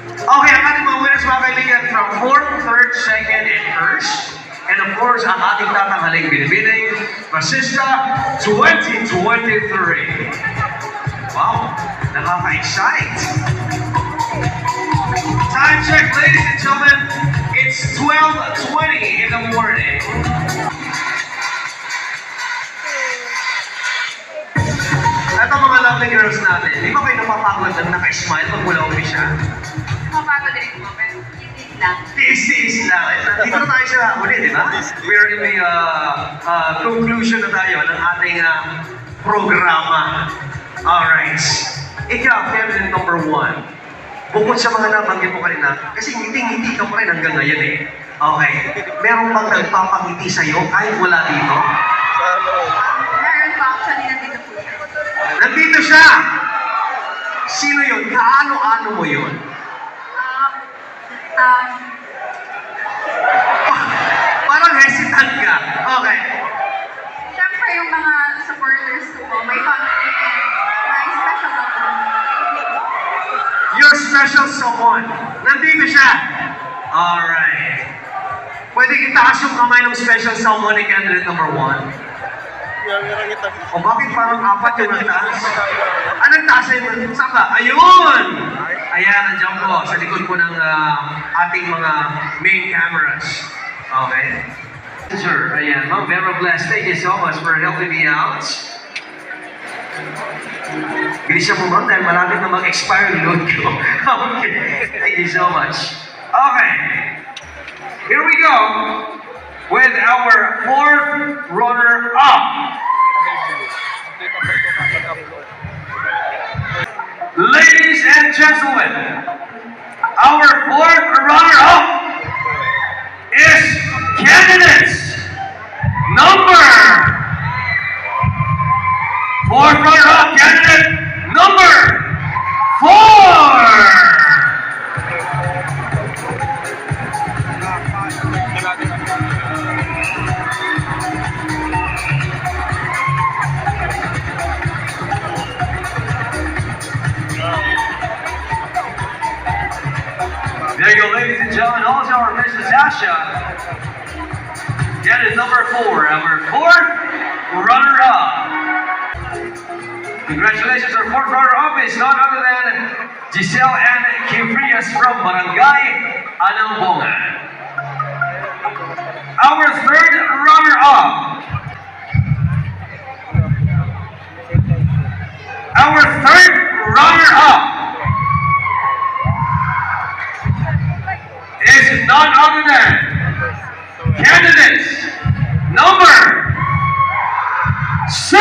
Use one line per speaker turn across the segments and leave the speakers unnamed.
Okay, ang ating mga winners mga kaibigan from 4th, 3rd, 2nd, and 1st. And of course, ang ating tatanghaling Binibining Basista 2023. Wow, nakaka-excite. Time check, ladies and gentlemen. It's 12:20 in the morning. Ito mga lovely girls natin, di ba kayo napapagod ng naka-smile pag wala uwi siya?
Napapagod rin po, pero tiis lang.
Tiis lang. Dito na tayo sa huli, di ba? We're in the conclusion na tayo ng ating programa. Alright. Ikaw, candidate number 1. Bukod sa mga nabanggit mo kanina, kasi ngiti-ngiti ka pa rin hanggang ngayon eh. Okay. Meron bang nagpapangiti sa'yo kahit wala dito?
Meron po, actually, nandito po siya.
Nandito siya! Sino yun? Kaano-ano mo yun? Parang hesitant ka. Okay.
Siyempre, yung mga supporters ko po, may family and may special someone.
Your special someone. Nandito siya. Alright. Pwede itaas yung kamay ng special someone ni candidate number 1? O bakit parang 4 yung nagtaas? Anong taas ay saan ka? Ayun! Ayan, nandiyan po. Sa likod po ng ating mga main cameras. Okay? Sir, ayan. Ma'am, very blessed. Thank you so much for helping me out. Bilis mo ma'am dahil malapit na mag-expire yung load ko. Okay. Thank you so much. Okay. Here we go with our 4th runner-up. Ladies and gentlemen, our 4th runner-up is candidates number 4th runner-up candidate number 4. There you go, ladies and gentlemen. Also, our Miss Natasha. Candidate number 4, our 4th runner-up. Congratulations, our 4th runner-up is none other than Giselle and Kifrias from Barangay Anambongan. Our 3rd runner-up. Our 3rd runner-up is none other than candidates number 6.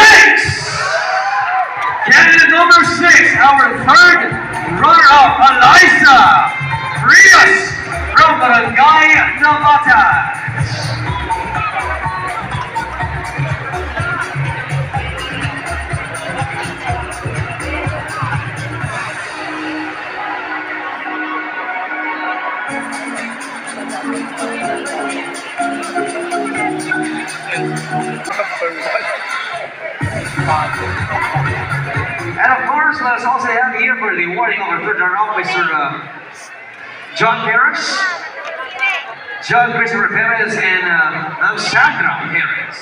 Candidate number 6, our 3rd runner-up, Eliza Frias from Barangay Navatas. And of course, let's also have here for the awarding of our 3rd runner-up, Mr. John Perez, John Christopher Perez, and Sandra Perez.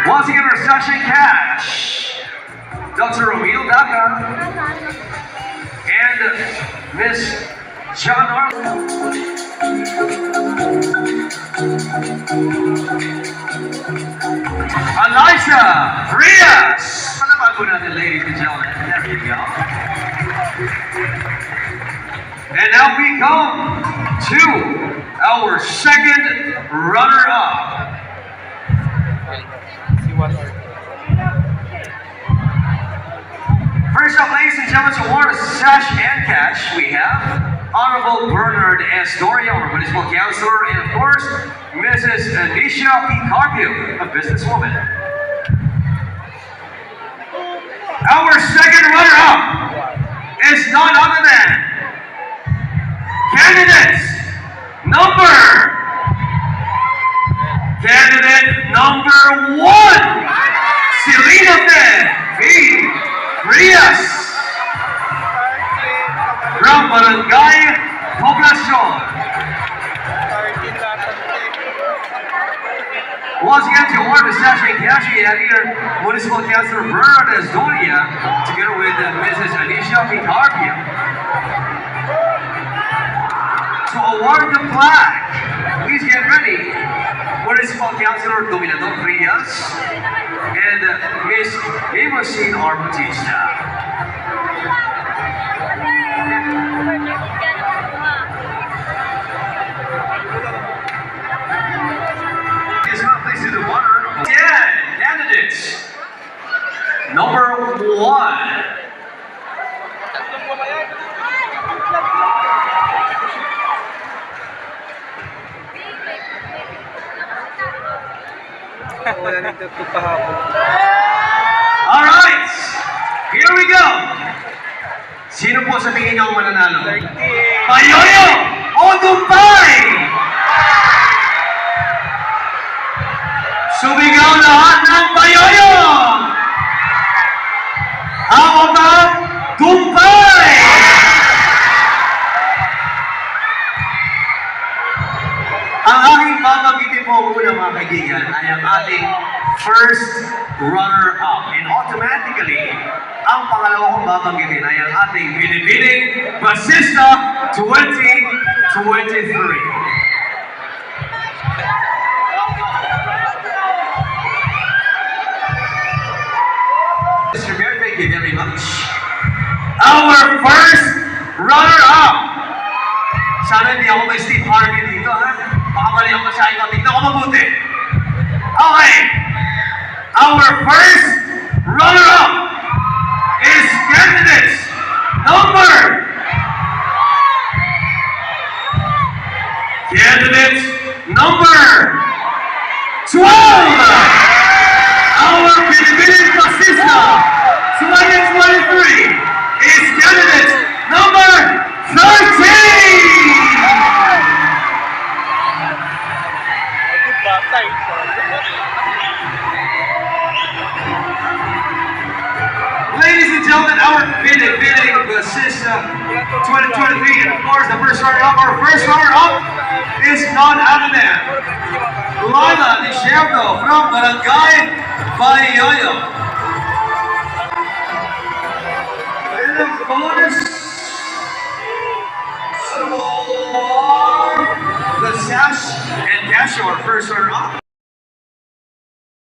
Once again, our session cash, Dr. Romeo Daca, and Miss John Eliza Frias. Palaban po natin, ladies and gentlemen. There you go. And now we come to our 2nd runner-up. First up, ladies and gentlemen, to award a sash and cash, we have Honorable Bernard S. Doria, our Municipal Councilor, and of course, Mrs. Anisha P. Carpio, a businesswoman. Our 2nd runner-up is none other than candidates number Once again, to award the Sachet Cashier and leader, Municipal Councilor Bernard Estonia, together with Mrs. Alicia Vicarpia. To award the plaque, please get ready. Municipal Councilor Dominador Frias and Miss Binibining Basista. Please do the honor. 10 candidates. Number 1. Alright, here we go. Sino po sa tingin niyo ang mananalo? Payoyo o Dubai! Sumigaw lahat ng payoyo! How about Dubai? Ang aking babanggitin po muna mga kaibigan ay ang ating first runner-up. And automatically, ang pangalawa kong babanggitin ay ang ating Binibining Basista 2023. Mr. Mayor, thank you very much. Our first runner-up. Sana hindi ako may Steve Harvey dito, ha? Baka mali ako sa ito. Tignan ko mabuti. Okay. Our first runner-up is candidates number 12. Our Binibining Basista 2023 is candidate number 13. Ladies and gentlemen, our Binibining Basista 2023, and of course the first runner-up. Our first runner-up is none other than Lila Nishergo from Barangay Bayan. And the bonus for the sash and cash, our first runner-up.